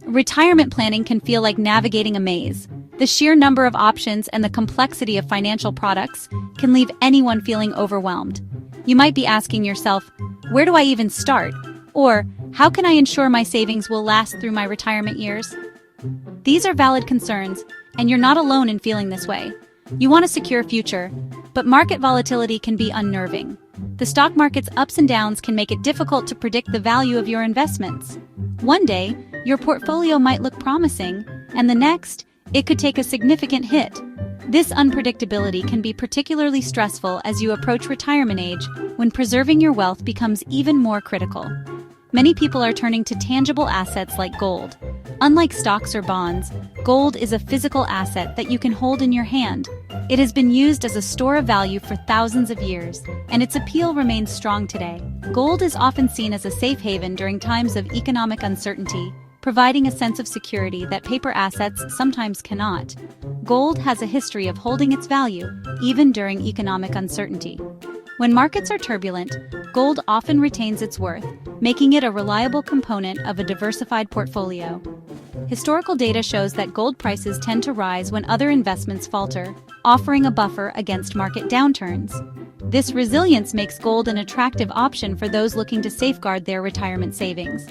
Retirement planning can feel like navigating a maze. The sheer number of options and the complexity of financial products can leave anyone feeling overwhelmed. You might be asking yourself, where do I even start? Or, how can I ensure my savings will last through my retirement years? These are valid concerns, and you're not alone in feeling this way. You want a secure future, but market volatility can be unnerving. The stock market's ups and downs can make it difficult to predict the value of your investments. One day, your portfolio might look promising, and the next, it could take a significant hit. This unpredictability can be particularly stressful as you approach retirement age, when preserving your wealth becomes even more critical. Many people are turning to tangible assets like gold. Unlike stocks or bonds, gold is a physical asset that you can hold in your hand. It has been used as a store of value for thousands of years, and its appeal remains strong today. Gold is often seen as a safe haven during times of economic uncertainty, providing a sense of security that paper assets sometimes cannot. Gold has a history of holding its value, even during economic uncertainty. When markets are turbulent, gold often retains its worth, making it a reliable component of a diversified portfolio. Historical data shows that gold prices tend to rise when other investments falter, offering a buffer against market downturns. This resilience makes gold an attractive option for those looking to safeguard their retirement savings.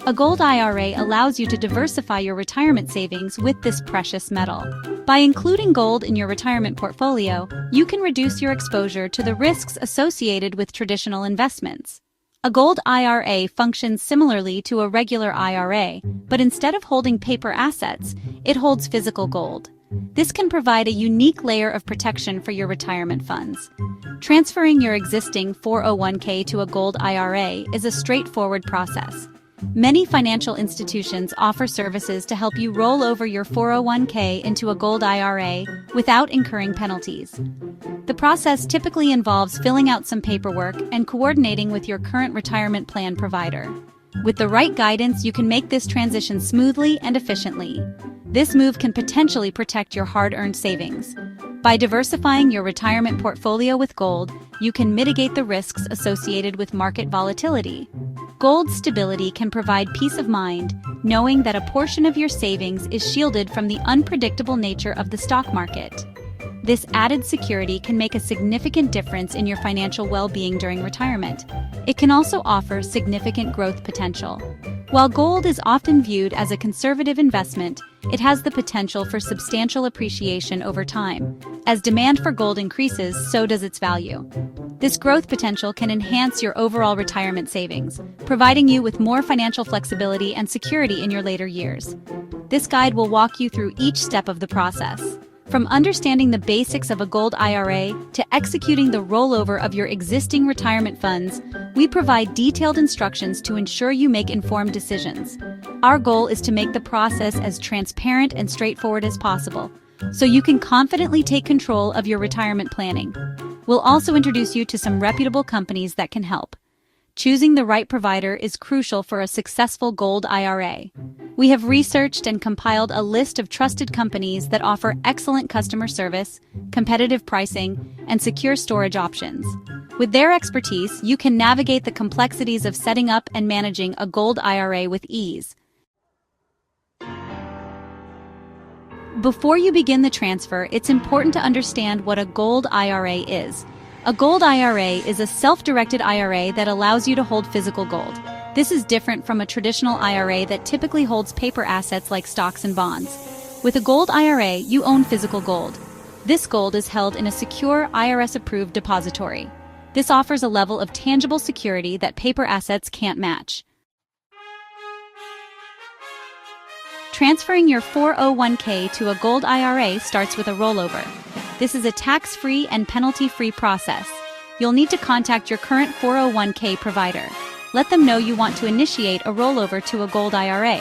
A gold IRA allows you to diversify your retirement savings with this precious metal. By including gold in your retirement portfolio, you can reduce your exposure to the risks associated with traditional investments. A gold IRA functions similarly to a regular IRA, but instead of holding paper assets, it holds physical gold. This can provide a unique layer of protection for your retirement funds. Transferring your existing 401k to a gold IRA is a straightforward process. Many financial institutions offer services to help you roll over your 401k into a gold IRA without incurring penalties. The process typically involves filling out some paperwork and coordinating with your current retirement plan provider. With the right guidance, you can make this transition smoothly and efficiently. This move can potentially protect your hard-earned savings. By diversifying your retirement portfolio with gold, you can mitigate the risks associated with market volatility. Gold's stability can provide peace of mind, knowing that a portion of your savings is shielded from the unpredictable nature of the stock market. This added security can make a significant difference in your financial well-being during retirement. It can also offer significant growth potential. While gold is often viewed as a conservative investment, it has the potential for substantial appreciation over time. As demand for gold increases, so does its value. This growth potential can enhance your overall retirement savings, providing you with more financial flexibility and security in your later years. This guide will walk you through each step of the process. From understanding the basics of a gold IRA to executing the rollover of your existing retirement funds, we provide detailed instructions to ensure you make informed decisions. Our goal is to make the process as transparent and straightforward as possible, so you can confidently take control of your retirement planning. We'll also introduce you to some reputable companies that can help. Choosing the right provider is crucial for a successful gold IRA. We have researched and compiled a list of trusted companies that offer excellent customer service, competitive pricing, and secure storage options. With their expertise, you can navigate the complexities of setting up and managing a gold IRA with ease. Before you begin the transfer, it's important to understand what a gold IRA is. A gold IRA is a self-directed IRA that allows you to hold physical gold. This is different from a traditional IRA that typically holds paper assets like stocks and bonds. With a gold IRA, you own physical gold. This gold is held in a secure IRS-approved depository. This offers a level of tangible security that paper assets can't match. Transferring your 401k to a gold IRA starts with a rollover. This is a tax-free and penalty-free process. You'll need to contact your current 401k provider. Let them know you want to initiate a rollover to a gold IRA.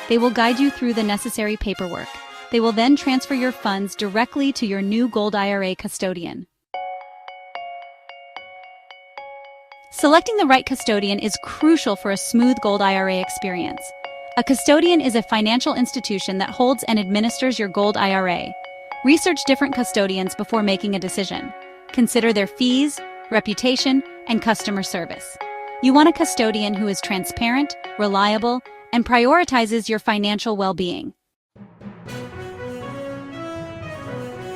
They will guide you through the necessary paperwork. They will then transfer your funds directly to your new gold IRA custodian. Selecting the right custodian is crucial for a smooth gold IRA experience. A custodian is a financial institution that holds and administers your gold IRA. Research different custodians before making a decision. Consider their fees, reputation, and customer service. You want a custodian who is transparent, reliable, and prioritizes your financial well-being.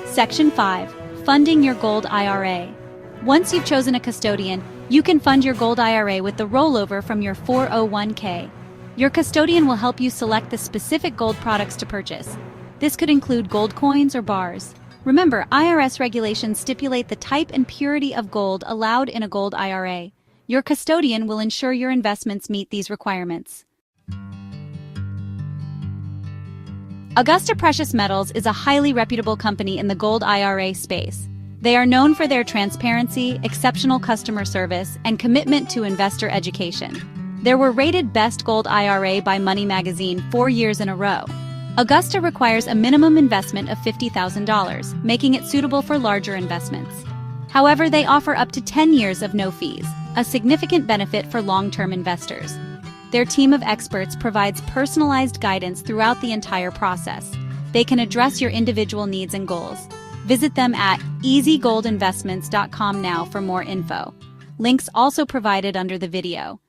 Section 5. Funding your gold IRA. Once you've chosen a custodian, you can fund your gold IRA with the rollover from your 401k. Your custodian will help you select the specific gold products to purchase. This could include gold coins or bars. Remember, IRS regulations stipulate the type and purity of gold allowed in a gold IRA. Your custodian will ensure your investments meet these requirements. Augusta Precious Metals is a highly reputable company in the gold IRA space. They are known for their transparency, exceptional customer service, and commitment to investor education. They were rated Best Gold IRA by Money Magazine 4 years in a row. Augusta requires a minimum investment of $50,000, making it suitable for larger investments. However, they offer up to 10 years of no fees, a significant benefit for long-term investors. Their team of experts provides personalized guidance throughout the entire process. They can address your individual needs and goals. Visit them at easygoldinvestments.com now for more info. Links also provided under the video.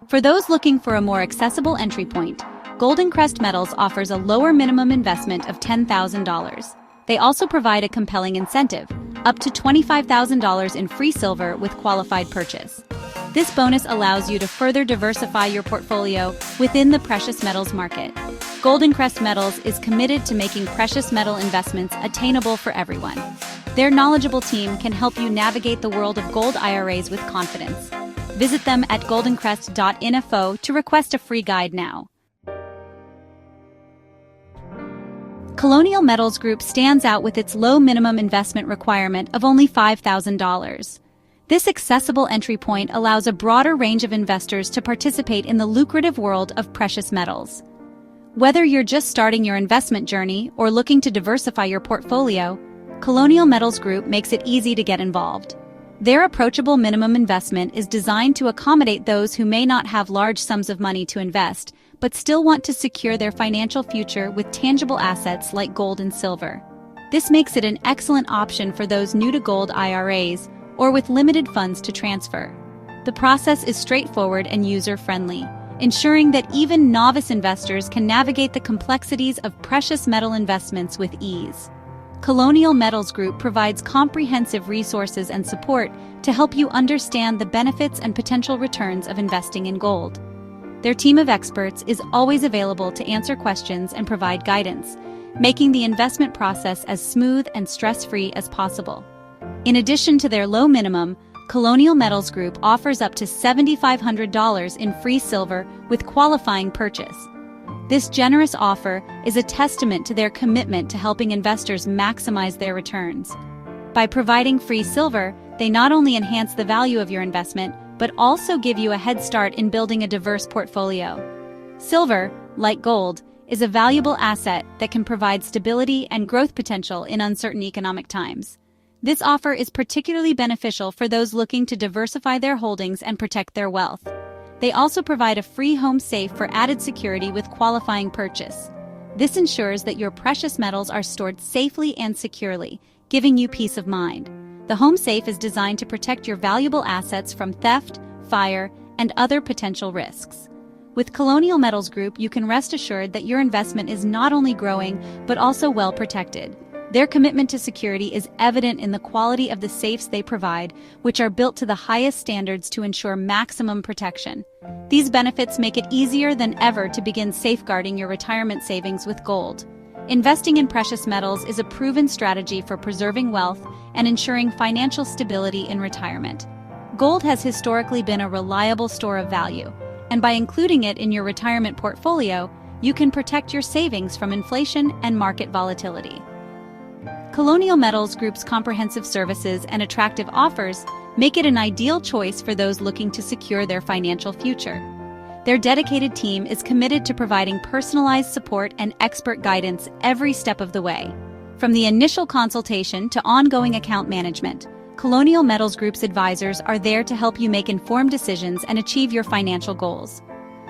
For those looking for a more accessible entry point, GoldenCrest Metals offers a lower minimum investment of $10,000. They also provide a compelling incentive, up to $25,000 in free silver with qualified purchase. This bonus allows you to further diversify your portfolio within the precious metals market. GoldenCrest Metals is committed to making precious metal investments attainable for everyone. Their knowledgeable team can help you navigate the world of gold IRAs with confidence. Visit them at goldencrest.info to request a free guide now. Colonial Metals Group stands out with its low minimum investment requirement of only $5,000. This accessible entry point allows a broader range of investors to participate in the lucrative world of precious metals. Whether you're just starting your investment journey or looking to diversify your portfolio, Colonial Metals Group makes it easy to get involved. Their approachable minimum investment is designed to accommodate those who may not have large sums of money to invest, but still want to secure their financial future with tangible assets like gold and silver. This makes it an excellent option for those new to gold IRAs or with limited funds to transfer. The process is straightforward and user-friendly, ensuring that even novice investors can navigate the complexities of precious metal investments with ease. Colonial Metals Group provides comprehensive resources and support to help you understand the benefits and potential returns of investing in gold. Their team of experts is always available to answer questions and provide guidance, making the investment process as smooth and stress-free as possible. In addition to their low minimum, Colonial Metals Group offers up to $7,500 in free silver with qualifying purchase. This generous offer is a testament to their commitment to helping investors maximize their returns. By providing free silver, they not only enhance the value of your investment, but also give you a head start in building a diverse portfolio. Silver, like gold, is a valuable asset that can provide stability and growth potential in uncertain economic times. This offer is particularly beneficial for those looking to diversify their holdings and protect their wealth. They also provide a free home safe for added security with qualifying purchase. This ensures that your precious metals are stored safely and securely, giving you peace of mind. The home safe is designed to protect your valuable assets from theft, fire, and other potential risks. With Colonial Metals Group, you can rest assured that your investment is not only growing, but also well protected. Their commitment to security is evident in the quality of the safes they provide, which are built to the highest standards to ensure maximum protection. These benefits make it easier than ever to begin safeguarding your retirement savings with gold. Investing in precious metals is a proven strategy for preserving wealth and ensuring financial stability in retirement. Gold has historically been a reliable store of value, and by including it in your retirement portfolio, you can protect your savings from inflation and market volatility. Colonial Metals Group's comprehensive services and attractive offers make it an ideal choice for those looking to secure their financial future. Their dedicated team is committed to providing personalized support and expert guidance every step of the way. From the initial consultation to ongoing account management, Colonial Metals Group's advisors are there to help you make informed decisions and achieve your financial goals.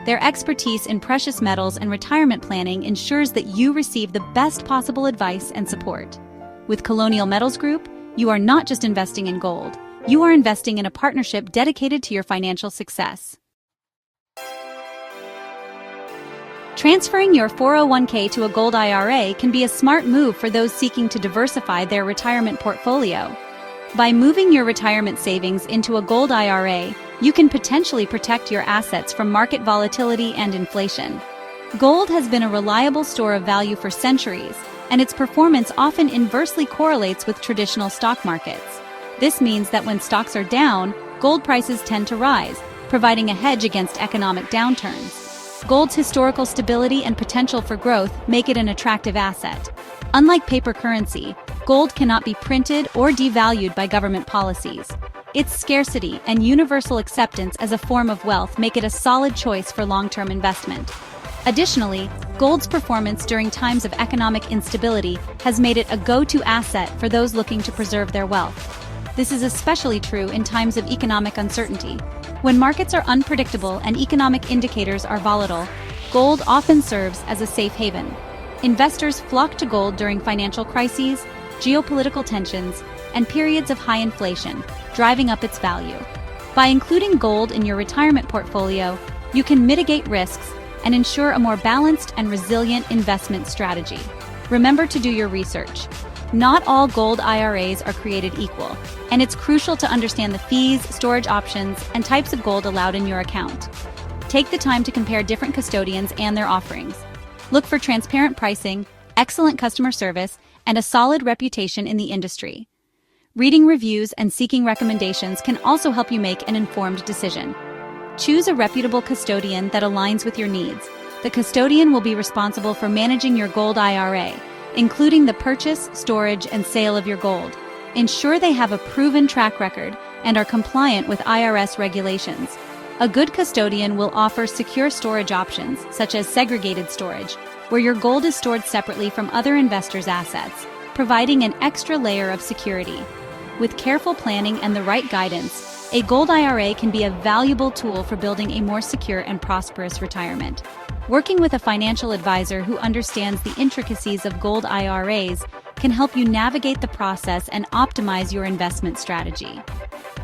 Their expertise in precious metals and retirement planning ensures that you receive the best possible advice and support. With Colonial Metals Group, you are not just investing in gold, You are investing in a partnership dedicated to your financial success. Transferring your 401k to a gold IRA can be a smart move for those seeking to diversify their retirement portfolio. By moving your retirement savings into a gold IRA, you can potentially protect your assets from market volatility and inflation. Gold has been a reliable store of value for centuries, and its performance often inversely correlates with traditional stock markets. This means that when stocks are down, gold prices tend to rise, providing a hedge against economic downturns. Gold's historical stability and potential for growth make it an attractive asset. Unlike paper currency, gold cannot be printed or devalued by government policies. Its scarcity and universal acceptance as a form of wealth make it a solid choice for long-term investment. Additionally, gold's performance during times of economic instability has made it a go-to asset for those looking to preserve their wealth. This is especially true in times of economic uncertainty. When markets are unpredictable and economic indicators are volatile, gold often serves as a safe haven. Investors flock to gold during financial crises, geopolitical tensions, and periods of high inflation, driving up its value. By including gold in your retirement portfolio, you can mitigate risks and ensure a more balanced and resilient investment strategy. Remember to do your research. Not all gold IRAs are created equal, and it's crucial to understand the fees, storage options, and types of gold allowed in your account. Take the time to compare different custodians and their offerings. Look for transparent pricing, excellent customer service, and a solid reputation in the industry. Reading reviews and seeking recommendations can also help you make an informed decision. Choose a reputable custodian that aligns with your needs. The custodian will be responsible for managing your gold IRA, including the purchase, storage, and sale of your gold. Ensure they have a proven track record and are compliant with IRS regulations. A good custodian will offer secure storage options, such as segregated storage, where your gold is stored separately from other investors' assets, providing an extra layer of security. With careful planning and the right guidance, a gold IRA can be a valuable tool for building a more secure and prosperous retirement. Working with a financial advisor who understands the intricacies of gold IRAs can help you navigate the process and optimize your investment strategy.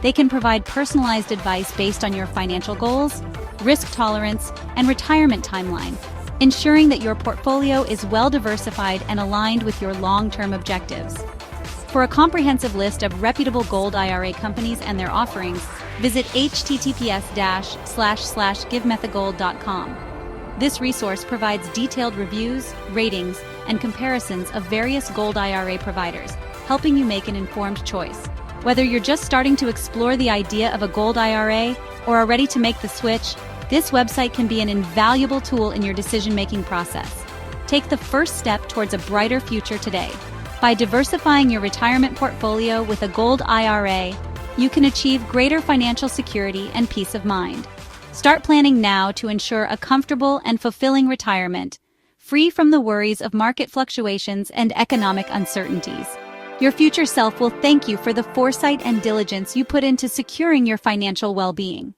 They can provide personalized advice based on your financial goals, risk tolerance, and retirement timeline, ensuring that your portfolio is well diversified and aligned with your long-term objectives. For a comprehensive list of reputable gold IRA companies and their offerings, visit https://givemethagold.com. This resource provides detailed reviews, ratings, and comparisons of various gold IRA providers, helping you make an informed choice. Whether you're just starting to explore the idea of a gold IRA or are ready to make the switch, this website can be an invaluable tool in your decision-making process. Take the first step towards a brighter future today. By diversifying your retirement portfolio with a gold IRA, you can achieve greater financial security and peace of mind. Start planning now to ensure a comfortable and fulfilling retirement, free from the worries of market fluctuations and economic uncertainties. Your future self will thank you for the foresight and diligence you put into securing your financial well-being.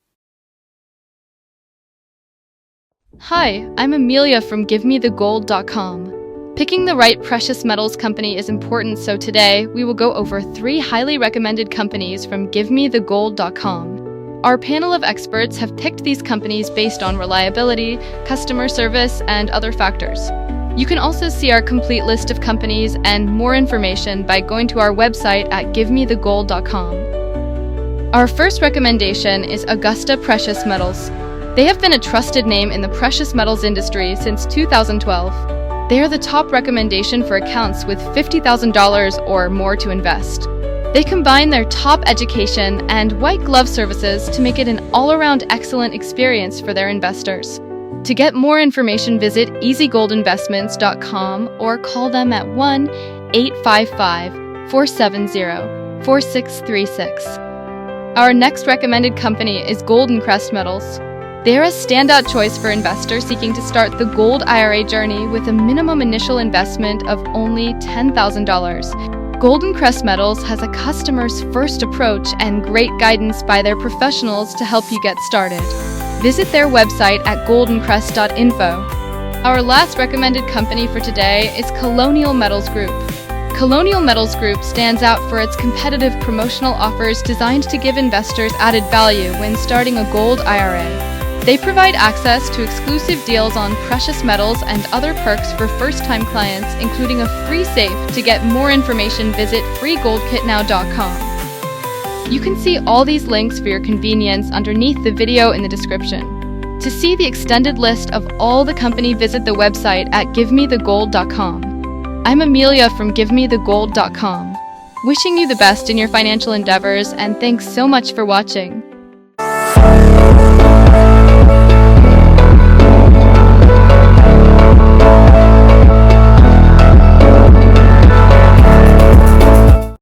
Hi, I'm Amelia from GiveMeTheGold.com. Picking the right precious metals company is important, so today we will go over 3 highly recommended companies from GiveMeTheGold.com. Our panel of experts have picked these companies based on reliability, customer service, and other factors. You can also see our complete list of companies and more information by going to our website at GiveMeTheGold.com. Our first recommendation is Augusta Precious Metals. They have been a trusted name in the precious metals industry since 2012. They are the top recommendation for accounts with $50,000 or more to invest. They combine their top education and white glove services to make it an all-around excellent experience for their investors. To get more information, visit easygoldinvestments.com or call them at 1-855-470-4636. Our next recommended company is GoldenCrest Metals. They are a standout choice for investors seeking to start the gold IRA journey with a minimum initial investment of only $10,000. GoldenCrest Metals has a customer's first approach and great guidance by their professionals to help you get started. Visit their website at goldencrest.info. Our last recommended company for today is Colonial Metals Group. Colonial Metals Group stands out for its competitive promotional offers designed to give investors added value when starting a gold IRA. They provide access to exclusive deals on precious metals and other perks for first-time clients, including a free safe. To get more information, visit freegoldkitnow.com. You can see all these links for your convenience underneath the video in the description. To see the extended list of all the company, visit the website at givemethegold.com. I'm Amelia from givemethegold.com. Wishing you the best in your financial endeavors, and thanks so much for watching.